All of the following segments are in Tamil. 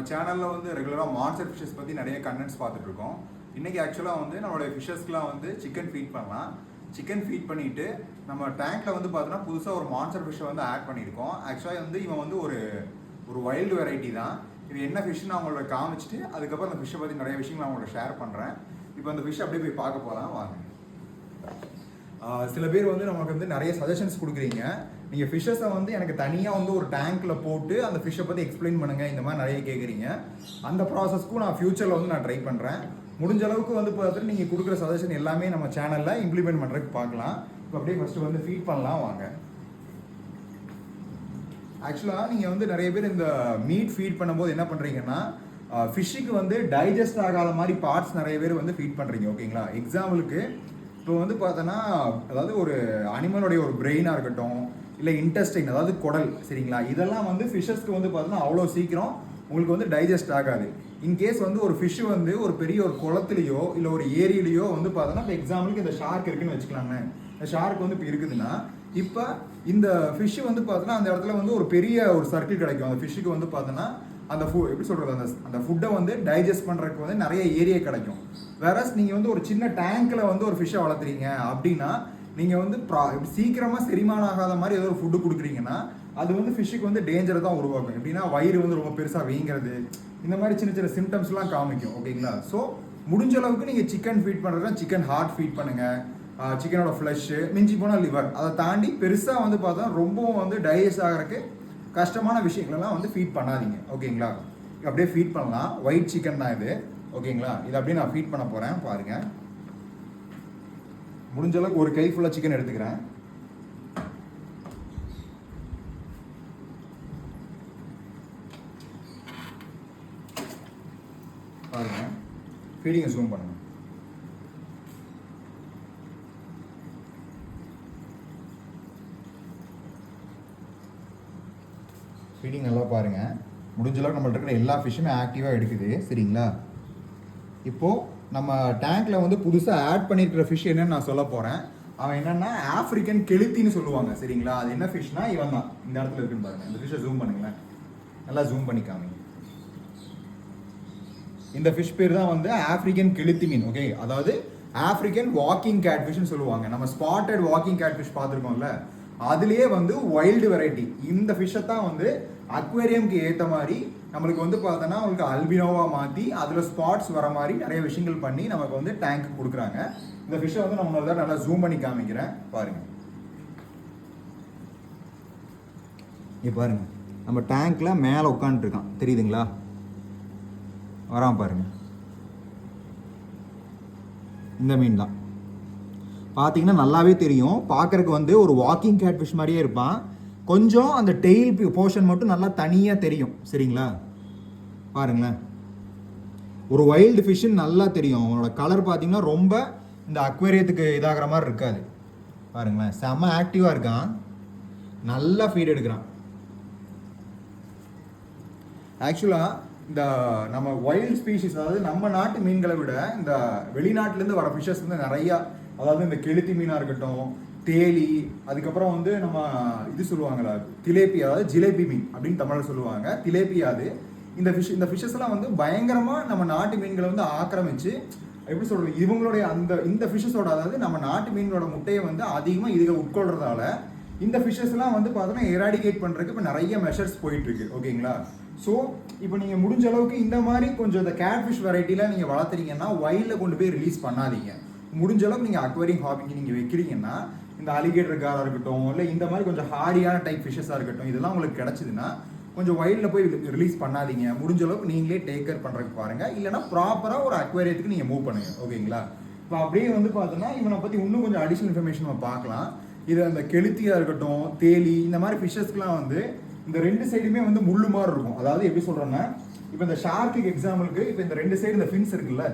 சேனலில் வந்து ரெகுலராக மான்ஸ்டர் ஃபிஷஸ் பற்றி நிறைய கண்டென்ட்ஸ் பார்த்துட்டு இருக்கோம். இன்றைக்கி ஆக்சுவலாக வந்து நம்மளுடைய ஃபிஷஸ்க்குலாம் வந்து சிக்கன் ஃபீட் பண்ணலாம். சிக்கன் ஃபீட் பண்ணிவிட்டு நம்ம டேங்க்கில் வந்து பார்த்தோன்னா புதுசாக ஒரு மான்ஸ்டர் ஃபிஷ்ஷை வந்து ஆட் பண்ணியிருக்கோம். ஆக்சுவலாக வந்து இவன் வந்து ஒரு வைல்டு வெரைட்டி தான். இது என்ன ஃபிஷ்ஷுன்னு அவங்களோட காமிச்சிட்டு அதுக்கப்புறம் அந்த ஃபிஷ்ஷை பற்றி நிறைய விஷயங்கள் நான் அவங்களோட ஷேர் பண்ணுறேன். இப்போ அந்த ஃபிஷ்ஷை அப்படியே போய் பார்க்க போகலாம் வாங்க. சில பேர் வந்து நமக்கு வந்து நிறைய சஜஷன்ஸ் கொடுக்குறீங்க. நீங்கள் ஃபிஷ்ஷஸை வந்து எனக்கு தனியாக வந்து ஒரு டேங்க்கில் போட்டு அந்த ஃபிஷ்ஷை பற்றி எக்ஸ்பிளைன் பண்ணுங்கள், இந்த மாதிரி நிறைய கேட்குறீங்க. அந்த ப்ராசஸ்க்கும் நான் ஃப்யூச்சரில் வந்து நான் ட்ரை பண்ணுறேன். முடிஞ்ச அளவுக்கு வந்து பார்த்துட்டு நீங்கள் கொடுக்குற சஜஷன் எல்லாமே நம்ம சேனலில் இம்ப்ளிமெண்ட் பண்ணுறதுக்கு பார்க்கலாம். இப்போ அப்படியே ஃபஸ்ட்டு வந்து ஃபீட் பண்ணலாம் வாங்க. ஆக்சுவலாக நீங்கள் வந்து நிறைய பேர் இந்த மீட் ஃபீட் பண்ணும்போது என்ன பண்ணுறீங்கன்னா ஃபிஷ்ஷுக்கு வந்து டைஜஸ்ட் ஆகாத மாதிரி பார்ட்ஸ் நிறைய பேர் வந்து ஃபீட் பண்ணுறீங்க. ஓகேங்களா? எக்ஸாம்பிளுக்கு இப்போ வந்து பார்த்தோன்னா அதாவது ஒரு அனிமலுடைய ஒரு பிரெயினாக இருக்கட்டும், இல்லை இன்டெஸ்டைன் அதாவது குடல், சரிங்களா, இதெல்லாம் வந்து ஃபிஷ்ஷஸ்க்கு வந்து பார்த்தோன்னா அவ்வளோ சீக்கிரம் உங்களுக்கு வந்து டைஜஸ்ட் ஆகாது. இன்கேஸ் வந்து ஒரு ஃபிஷ்ஷு வந்து ஒரு பெரிய ஒரு குளத்துலையோ இல்லை ஒரு ஏரியிலையோ வந்து பார்த்தோன்னா இப்போ எக்ஸாம்பிளுக்கு இந்த ஷார்க் இருக்குன்னு வச்சுக்கலாங்க. இந்த ஷார்க் வந்து இப்போ இருக்குதுன்னா இப்போ இந்த ஃபிஷ்ஷு வந்து பார்த்தோன்னா அந்த இடத்துல வந்து ஒரு பெரிய ஒரு சர்க்கிள் கிடைக்கும். அந்த ஃபிஷ்ஷுக்கு வந்து பார்த்தோன்னா அந்த எப்படி சொல்கிறது அந்த ஃபுட்டை வந்து டைஜஸ்ட் பண்ணுறதுக்கு வந்து நிறைய ஏரியா கிடைக்கும். வேறஸ் நீங்கள் வந்து ஒரு சின்ன டேங்க்கில் வந்து ஒரு ஃபிஷ்ஷை வளர்த்துறீங்க அப்படின்னா நீங்கள் வந்து சீக்கிரமாக செரிமானம் ஆகாத மாதிரி ஏதோ ஒரு ஃபுட்டு கொடுக்குறீங்கன்னா அது வந்து ஃபிஷ்ஷுக்கு வந்து டேஞ்சரை தான் உருவாக்கும். எப்படின்னா வயிறு வந்து ரொம்ப பெருசாக வீங்கிறது, இந்த மாதிரி சின்ன சின்ன சிம்டம்ஸ்லாம் காமிக்கும். ஓகேங்களா? ஸோ முடிஞ்ச அளவுக்கு நீங்கள் சிக்கன் ஃபீட் பண்ணுறதுனா சிக்கன் ஹார்ட் ஃபீட் பண்ணுங்கள், சிக்கனோட ஃப்ளஷ்ஷு, மிஞ்சி போனால் லிவர், அதை தாண்டி பெருசாக வந்து பார்த்தா ரொம்பவும் வந்து டைஜஸ்ட் ஆகிறதுக்கு கஷ்டமான விஷயங்களெல்லாம் வந்து ஃபீட் பண்ணாதீங்க. ஓகேங்களா? அப்படியே ஃபீட் பண்ணலாம். ஒயிட் சிக்கன் தான் இது. ஓகேங்களா? இதை அப்படியே நான் ஃபீட் பண்ண போகிறேன் பாருங்கள். முடிஞ்ச அளவுக்கு ஒரு கை ஃபுல்லாக சிக்கன் எடுத்துக்கிறேன். பாருங்க, ஃபீடிங்கை ஜூம் பண்ணுங்க. ஃபீடிங் நல்லா பாருங்க. முடிஞ்ச அளவுக்கு நம்மள்ட்ட இருக்கிற எல்லா ஃபிஷ்ஷுமே ஆக்டிவாக எடுக்குது. சரிங்களா? இப்போது நம்ம டேங்க்கில் வந்து புதுசாக ஆட் பண்ணியிருக்கிற ஃபிஷ் என்னன்னு நான் சொல்ல போகிறேன். அவன் என்னென்னா ஆஃப்ரிக்கன் கெளுத்தின்னு சொல்லுவாங்க. சரிங்களா? அது என்ன ஃபிஷ்னா இவன் தான். இந்த இடத்துல இருக்குன்னு பாருங்கள். இந்த ஃபிஷ்ஷை ஜூம் பண்ணுங்களேன். நல்லா ஜூம் பண்ணி காமிங்க. இந்த ஃபிஷ் பேர் தான் வந்து ஆஃப்ரிக்கன் கெளுத்தி மீன். ஓகே, அதாவது ஆஃப்ரிக்கன் வாக்கிங் கேட் ஃபிஷ்னு சொல்லுவாங்க. நம்ம ஸ்பாட்டட் வாக்கிங் கேட் ஃபிஷ் பார்த்துருக்கோம்ல, அதுலேயே வந்து வைல்டு வெரைட்டி. இந்த ஃபிஷ்ஷை தான் வந்து அக்வேரியம்க்கு ஏற்ற மாதிரி நம்மளுக்கு வந்து பார்த்தோன்னா உங்களுக்கு அல்பினோவாக மாற்றி அதில் ஸ்பாட்ஸ் வர மாதிரி நிறைய விஷயங்கள் பண்ணி நமக்கு வந்து டேங்க்கு கொடுக்குறாங்க. இந்த ஃபிஷ்ஷை வந்து நம்ம தான் நல்லா ஜூம் பண்ணி காமிக்கிறேன் பாருங்கள். இங்கே பாருங்கள், நம்ம டேங்க்கில் மேலே உட்காந்துருக்கான், தெரியுதுங்களா? வரான் பாருங்க. இந்த மீன் தான் பார்த்தீங்கன்னா நல்லாவே தெரியும். பார்க்கறதுக்கு வந்து ஒரு வாக்கிங் கேட் ஃபிஷ் மாதிரியே இருப்பான். கொஞ்சம் அந்த டெயில் போர்ஷன் மட்டும் நல்லா தனியாக தெரியும். சரிங்களா? பாருங்களேன், ஒரு வைல்டு ஃபிஷ்ஷுன்னு நல்லா தெரியும். அவனோட கலர் பார்த்தீங்கன்னா ரொம்ப இந்த அக்வேரியத்துக்கு இதாகிற மாதிரி இருக்காது. பாருங்களேன், செம்ம ஆக்டிவாக இருக்கான், நல்லா ஃபீட் எடுக்கிறான். ஆக்சுவலாக இந்த நம்ம வைல்டு ஸ்பீஷிஸ், அதாவது நம்ம நாட்டு மீன்களை விட இந்த வெளிநாட்டிலேருந்து வர ஃபிஷ்ஷஸ் வந்து நிறையா, அதாவது இந்த கெளுத்தி மீனாக இருக்கட்டும், தேலி, அதுக்கப்புறம் வந்து நம்ம இது சொல்லுவாங்களா திலேப்பி, அதாவது ஜிலேபி மீன் அப்படின்னு தமிழில் சொல்லுவாங்க. திலேப்பியாது இந்த ஃபிஷ்ஷஸ்லாம் வந்து பயங்கரமாக நம்ம நாட்டு மீன்களை வந்து ஆக்கிரமிச்சு எப்படி சொல்கிறது, இவங்களுடைய இந்த ஃபிஷ்ஷஸோட, அதாவது நம்ம நாட்டு மீன்களோட முட்டையை வந்து அதிகமாக இதுக உட்கொள்றதால இந்த ஃபிஷ்ஷஸ்லாம் வந்து பார்த்தோன்னா எராடிகேட் பண்ணுறதுக்கு இப்போ நிறைய மெஷர்ஸ் போயிட்டுருக்கு. ஓகேங்களா? ஸோ இப்போ நீங்கள் முடிஞ்ச அளவுக்கு இந்த மாதிரி கொஞ்சம் இந்த கேட் ஃபிஷ் வெரைட்டியில் நீங்கள் வளர்த்துறீங்கன்னா வைல்டில் கொண்டு போய் ரிலீஸ் பண்ணாதீங்க. முடிஞ்ச அளவுக்கு நீங்கள் அக்வேரியம் ஹாபிக்கு நீங்கள் வைக்கிறீங்கன்னா இந்த அலிகேட்டர் காராக இருக்கட்டும், இல்லை இந்த மாதிரி கொஞ்சம் ஹார்டியான டைப் ஃபிஷ்ஷஸாக இருக்கட்டும், இதெல்லாம் உங்களுக்கு கிடச்சிதுன்னா கொஞ்சம் வைல்டில் போய் ரிலீஸ் பண்ணாதீங்க. முடிஞ்ச அளவுக்கு நீங்களே டேக் கேர் பண்ணுறதுக்கு பாருங்கள். இல்லைனா ப்ராப்பராக ஒரு அக்வேரியத்துக்கு நீங்கள் மூவ் பண்ணுங்கள். ஓகேங்களா? இப்போ அப்படியே வந்து பார்த்தோன்னா இவனை பற்றி இன்னும் கொஞ்சம் அடிஷ்னல் இன்ஃபர்மேஷன் நம்ம பார்க்கலாம். இது அந்த கெளுத்தியாக இருக்கட்டும், தேலி, இந்த மாதிரி ஃபிஷ்ஷஸ்க்குலாம் வந்து இந்த ரெண்டு சைடுமே வந்து முள்ளு மாதிரி இருக்கும். அதாவது எப்படி சொல்கிறேன்னா, இப்போ இந்த ஷார்க்கு எக்ஸாம்பிளுக்கு இப்போ இந்த ரெண்டு சைடு இந்த ஃபின்ஸ் இருக்குல்ல,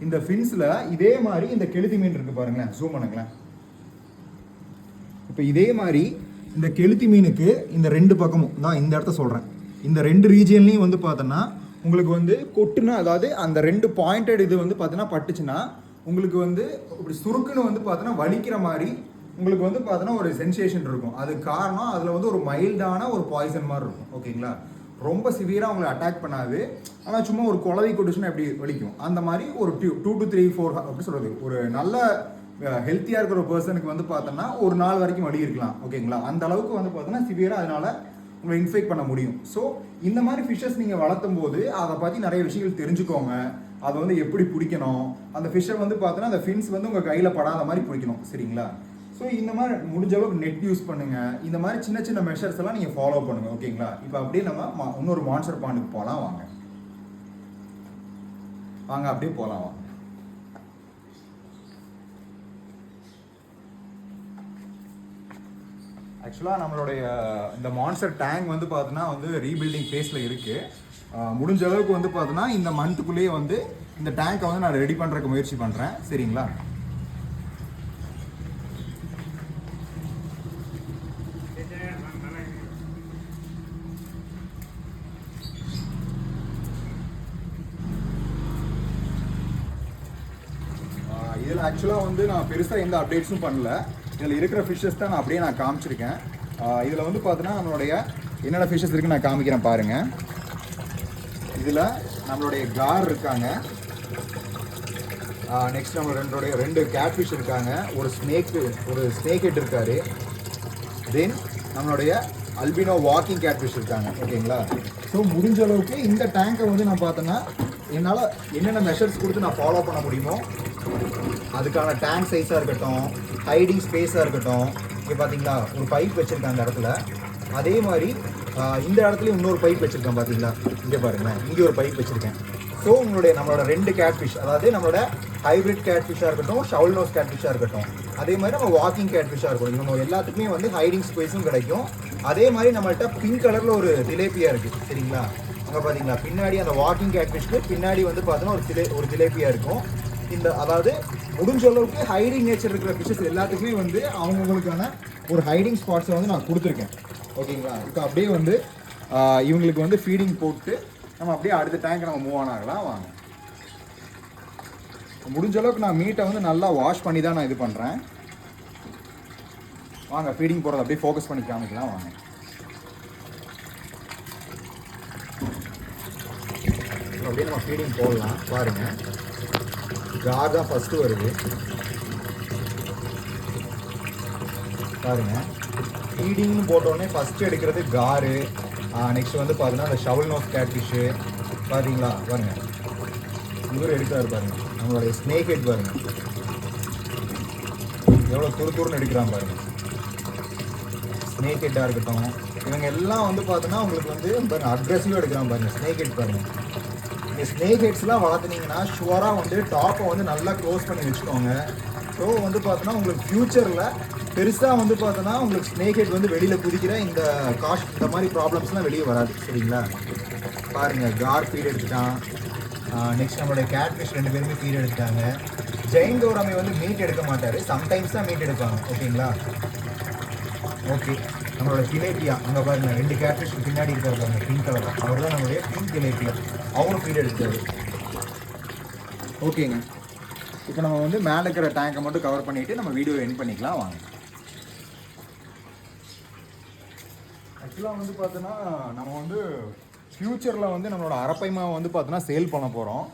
இந்த ஃபின்ஸில் இதே மாதிரி இந்த கெளுத்தி மீன் இருக்குது பாருங்களேன். ஜூம் பண்ணுங்களேன். இப்போ இதே மாதிரி இந்த கெளுத்தி மீனுக்கு இந்த ரெண்டு பக்கமும் தான் இந்த இடத்த சொல்கிறேன். இந்த ரெண்டு ரீஜியன்லையும் வந்து பார்த்தோன்னா உங்களுக்கு வந்து கொட்டுனா, அதாவது அந்த ரெண்டு பாயிண்டட் இது வந்து பார்த்தோன்னா பட்டுச்சுன்னா உங்களுக்கு வந்து இப்படி சுருக்குன்னு வந்து பார்த்தோன்னா வலிக்கிற மாதிரி உங்களுக்கு வந்து பார்த்தோன்னா ஒரு சென்சேஷன் இருக்கும். அது காரணம் அதில் வந்து ஒரு மைல்டான ஒரு பாய்சன் மாதிரி இருக்கும். ஓகேங்களா? ரொம்ப சிவியராக உங்களை அட்டாக் பண்ணாது, ஆனால் சும்மா ஒரு குழவி கொட்டுச்சுன்னா எப்படி வலிக்கும் அந்த மாதிரி ஒரு 2 to 3 4 அப்படி சொல்கிறது, ஒரு நல்ல ஹெல்த்தியாக இருக்கிற ஒரு பர்சனுக்கு வந்து பார்த்தோன்னா ஒரு நாள் வரைக்கும் வலி இருக்கலாம். ஓகேங்களா, அந்த அளவுக்கு வந்து பார்த்தோன்னா சிவியராக அதனால் உங்களை இன்ஃபெக்ட் பண்ண முடியும். ஸோ இந்த மாதிரி ஃபிஷ்ஷஸ் நீங்கள் வளர்த்தும் போது அதை பற்றி நிறைய விஷயங்கள் தெரிஞ்சுக்கோங்க. அதை வந்து எப்படி பிடிக்கணும், அந்த ஃபிஷ்ஷை வந்து பார்த்தோன்னா அந்த ஃபின்ஸ் வந்து உங்கள் கையில் படாத மாதிரி பிடிக்கணும். சரிங்களா, ஸோ இந்த மாதிரி முடிஞ்ச அளவுக்கு நெட் யூஸ் பண்ணுங்கள். இந்த மாதிரி சின்ன சின்ன மெஷர்ஸ் எல்லாம் நீங்கள் ஃபாலோ பண்ணுங்கள். ஓகேங்களா, இப்போ அப்படியே நம்ம இன்னொரு மான்ஸ்டர் பாண்டுக்கு போகலாம். வாங்க வாங்க அப்படியே போகலாம். வாங்க. ஆக்சுவலாக நம்மளுடைய இந்த மான்ஸ்டர் டேங்க் வந்து பார்த்தோன்னா வந்து ரீபில்டிங் ஃபேஸில் இருக்குது. முடிஞ்ச அளவுக்கு வந்து பார்த்தோன்னா இந்த மந்த்துக்குள்ளேயே வந்து இந்த டேங்கை வந்து நான் ரெடி பண்ணுறதுக்கு முயற்சி பண்ணுறேன். சரிங்களா, இதில் ஆக்சுவலாக வந்து நான் பெருசாக எந்த அப்டேட்ஸும் பண்ணல. இதில் இருக்கிற ஃபிஷ்ஷஸ் தான் நான் அப்படியே காமிச்சிருக்கேன். இதில் வந்து பார்த்தோன்னா நம்மளுடைய என்னென்ன ஃபிஷ்ஷஸ் இருக்குன்னு நான் காமிக்கிறேன் பாருங்கள். இதில் நம்மளுடைய கார் இருக்காங்க, நெக்ஸ்ட் நம்மளோட 2 கேட் ஃபிஷ் இருக்காங்க, ஒரு ஸ்னேக் ஹெட் இருக்காரு, தென் நம்மளுடைய அல்பினோ வாக்கிங் கேட் ஃபிஷ் இருக்காங்க. ஓகேங்களா, ஸோ முடிஞ்ச அளவுக்கு இந்த டேங்கை வந்து நான் பார்த்தோன்னா என்னால் என்னென்ன மெஷர்ஸ் கொடுத்து நான் ஃபாலோ பண்ண முடியுமோ அதுக்கான டேங்க் சைஸாக இருக்கட்டும், ஹைடிங் ஸ்பேஸாக இருக்கட்டும். இங்கே பார்த்தீங்களா ஒரு பைப் வச்சுருக்கேன் அந்த இடத்துல, அதே மாதிரி இந்த இடத்துலையும் இன்னொரு பைப் வச்சுருக்கேன். பார்த்தீங்களா, இங்கே பாருங்களேன், இங்கே ஒரு பைப் வச்சுருக்கேன். ஸோ நம்மளோட 2 கேட் ஃபிஷ், அதாவது நம்மளோட ஹைப்ரிட் கேட் ஃபிஷ்ஷாக இருக்கட்டும், ஷவுல் நோஸ் கேட் ஃபிஷ்ஷாக இருக்கட்டும், அதே மாதிரி நம்ம வாக்கிங் கேட் ஃபிஷ்ஷாக இருக்கட்டும், இவங்க எல்லாத்துக்குமே வந்து ஹைடிங் ஸ்பேஸும் கிடைக்கும். அதே மாதிரி நம்மள்கிட்ட பிங்க் கலரில் ஒரு திலேப்பியா இருக்குது. சரிங்களா, அங்கே பார்த்தீங்களா பின்னாடி அந்த வாக்கிங் கேட் ஃபிஷ்க்கு பின்னாடி வந்து பார்த்தோன்னா ஒரு திலேப்பியா இருக்கும். இந்த அதாவது முடிஞ்ச அளவுக்கு ஹைடிங் நேச்சர் இருக்கிற ஃபிஷ்ஷஸ் எல்லாத்துக்குமே வந்து அவங்களுக்கான ஒரு ஹைடிங் ஸ்பாட்ஸை வந்து நான் கொடுத்துருக்கேன். ஓகேங்களா, இப்போ அப்படியே வந்து இவங்களுக்கு வந்து ஃபீடிங் போட்டு நம்ம அப்படியே அடுத்த டேங்க் நம்ம மூவ் ஆகலாம். வாங்க. முடிஞ்ச அளவுக்கு நான் மீட்டை வந்து நல்லா வாஷ் பண்ணி தான் நான் இது பண்ணுறேன். வாங்க ஃபீடிங் போகிறத அப்படியே ஃபோக்கஸ் பண்ணி காமிக்கலாம். வாங்க. அப்படியே நம்ம ஃபீடிங் போடலாம். பாருங்கள், கார் தான் ஃபஸ்ட்டு வருது. பாருங்கள், ஃபீடிங்னு போட்டோடனே ஃபஸ்ட்டு எடுக்கிறது காரு, நெக்ஸ்ட் வந்து பார்த்தீங்கன்னா அந்த ஷவுல் நோஸ் கேட் ஃபிஷ்ஷு. பார்த்தீங்களா, பாருங்கள் இவர் எடுக்கிறாரு பாருங்கள், நம்மளுடைய ஸ்னேக் ஹெட் பாருங்கள் எவ்வளோ துருன்னு எடுக்கிறான் பாருங்கள். ஸ்னேக் ஹெட்டாக இருக்கட்டும், இவங்க எல்லாம் வந்து பார்த்தோன்னா உங்களுக்கு வந்து பாருங்கள் அக்ரெசிவாக எடுக்கிறான் பாருங்கள். ஸ்னேக் ஹெட் பாருங்கள். இந்த ஸ்னேக் ஹெட்ஸ்லாம் வளர்த்துனீங்கன்னா ஷுவராக வந்து டாப்பை வந்து நல்லா க்ளோஸ் பண்ணி வச்சுக்கோங்க. ஸோ வந்து பார்த்தோன்னா உங்களுக்கு ஃப்யூச்சரில் பெருசாக வந்து பார்த்தோன்னா உங்களுக்கு ஸ்னேக் ஹெட் வந்து வெளியில் குதிக்கிற இந்த மாதிரி ப்ராப்ளம்ஸ்லாம் வெளியே வராது. சரிங்களா, பாருங்கள் கார் ஃபீட் எடுத்துட்டான். நெக்ஸ்ட் நம்மளுடைய கேட் ஃபிஷ் 2 பேருமே ஃபீட் எடுத்துட்டாங்க. ஜெயின் கௌராமி வந்து மீட் எடுக்க மாட்டார், சம்டைம்ஸ் தான் மீட் எடுப்பாங்க. ஓகேங்களா, ஓகே. நம்மளோட திலேப்பியா அங்கே பாருங்கள் 2 கேட் ஃபிஷ் பின்னாடி இருக்காரு பாருங்கள், பிங்க் கலர், அவர் தான் நம்மளுடைய பிங்க் திலேப்பியா, அவரும் ஃபீட் எடுத்தார். ஓகேங்க, இப்போ நம்ம வந்து மேலே இருக்கிற டேங்கை மட்டும் கவர் பண்ணிவிட்டு நம்ம வீடியோ எண்ட் பண்ணிக்கலாம். வாங்க. ஆக்சுவலாக வந்து பார்த்தோன்னா நம்ம வந்து ஃப்யூச்சரில் வந்து நம்மளோட அரப்பைமாவை வந்து பார்த்தோன்னா சேல் பண்ண போகிறோம்.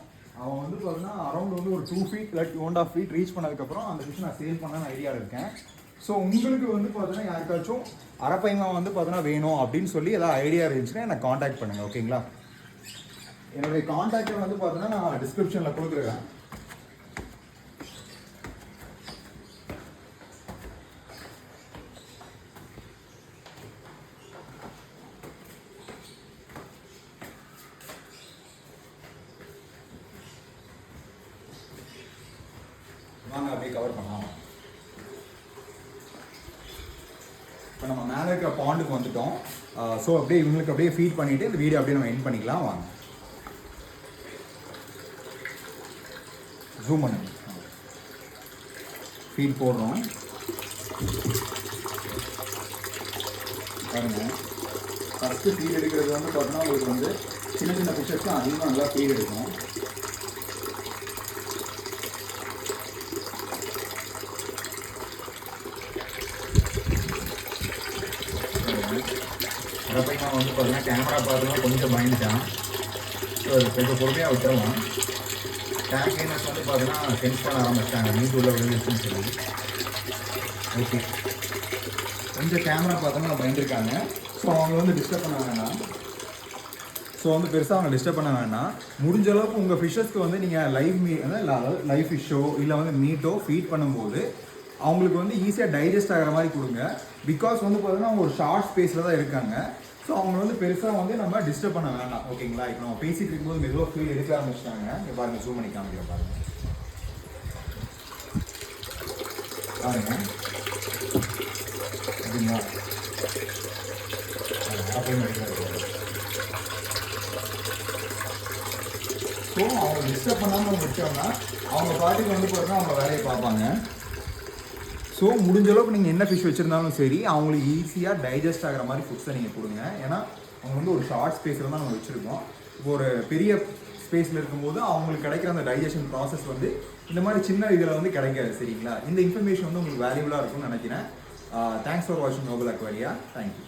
அவன் வந்து பார்த்தோன்னா அரௌண்ட் வந்து ஒரு 2 feet இல்லை 2.5 feet ரீச் பண்ணதுக்கப்புறம் அந்த ஃபிஷ் நான் சேல் பண்ண ஐடியாவில் இருக்கேன். ஸோ உங்களுக்கு வந்து பார்த்தோன்னா யாருக்காச்சும் அரப்பைமாவை வந்து பார்த்தோன்னா வேணும் அப்படின்னு சொல்லி ஏதாவது ஐடியா இருந்துச்சுன்னா எனக்கு காண்டாக்ட் பண்ணுங்கள். ஓகேங்களா, என்னுடைய காண்டாக்டை வந்து பார்த்தோன்னா நான் டிஸ்கிரிப்ஷனில் கொடுக்குறேன். வாங்க அப்படியே கவர் பண்ணலாம். இப்போ நம்ம மேலே இருக்கிற பாண்டுக்கு வந்துட்டோம். ஸோ அப்படியே இவங்களுக்கு அப்படியே ஃபீட் பண்ணிவிட்டு இந்த வீடியோ அப்படியே நம்ம எண்ட் பண்ணிக்கலாம். வாங்க ஜூம் பண்ணு, ஃபீட் போடுறோம் பாருங்க. ஃபஸ்ட்டு ஃபீட் எடுக்கிறது வந்து பார்த்தோன்னா உங்களுக்கு வந்து சின்ன சின்ன ஃபிஷஸ்க்கு அதிகமாக நல்லா ஃபீட் எடுக்கும். அரப்பைமா ஆனால் வந்து பார்த்தீங்கன்னா கேமரா பார்த்துலாம் கொஞ்சம் பயந்துட்டான். ஸோ அது கொஞ்சம் பொறுமையாக விட்டுருவான். டேங்க் கிளீனர்ஸ் வந்து பார்த்தீங்கன்னா சென்ஸ் பண்ண ஆரம்பிச்சிட்டாங்க மீட் உள்ள விழுந்துச்சுன்னு சொல்லி. ஓகே, கொஞ்சம் கேமரா பார்த்தோம்னா பயந்துருக்காங்க. ஸோ அவங்க வந்து டிஸ்டர்ப் பண்ண வேண்டாம். ஸோ வந்து பெருசாக அவங்க டிஸ்டர்ப் பண்ண வேண்டாம். முடிஞ்ச அளவுக்கு உங்கள் ஃபிஷ்ஷஸ்க்கு வந்து நீங்கள் அதாவது லைவ் ஃபிஷ்ஷோ இல்லை வந்து மீட்டோ ஃபீட் பண்ணும்போது அவங்களுக்கு வந்து ஈஸியாக டைஜஸ்ட் ஆகிற மாதிரி கொடுங்க. பிகாஸ் வந்து பார்த்தீங்கன்னா அவங்க ஒரு ஷார்ட் ஸ்பேஸில் தான் இருக்காங்க. ஸோ அவங்க வந்து பெருசாக வந்து நம்ம டிஸ்டர்ப் பண்ண வேண்டாம். ஓகேங்களா? இப்போ நம்ம பேசிகிட்டு இருக்கும்போது மெதுவாக ஃபீல் எடுக்க ஆரம்பிச்சிட்டாங்க. இங்கே பாருங்கள், ஜூம் பண்ணி காமிக்கிற பாருங்க. அப்படிங்களா? ஸோ அவங்க டிஸ்டர்ப் பண்ணாமல் விட்டோம்னா அவங்க பாட்டுக்கு வந்து பார்த்தீங்கன்னா அவங்க வேலையை பார்ப்பாங்க. ஸோ முடிஞ்ச அளவுக்கு நீங்கள் என்ன ஃபிஷ் வச்சுருந்தாலும் சரி அவங்களுக்கு ஈஸியாக டைஜஸ்ட் ஆகிற மாதிரி ஃபுட்ஸை நீங்கள் கொடுங்க. ஏன்னா அவங்க வந்து ஒரு ஷார்ட் ஸ்பேஸில் தான் நம்ம வச்சுருக்கோம். இப்போ ஒரு பெரிய ஸ்பேஸில் இருக்கும்போது அவங்களுக்கு கிடைக்கிற அந்த டைஜஷன் ப்ராசஸ் வந்து இந்த மாதிரி சின்ன இதில் வந்து கிடைக்காது. சரிங்களா? இந்த இன்ஃபர்மேஷன் வந்து உங்களுக்கு வேல்யூபுளாக இருக்கும்னு நினைக்கிறேன். தேங்க்ஸ் ஃபார் வாட்சிங் நோபல் அக்வாரியா. தேங்க்யூ.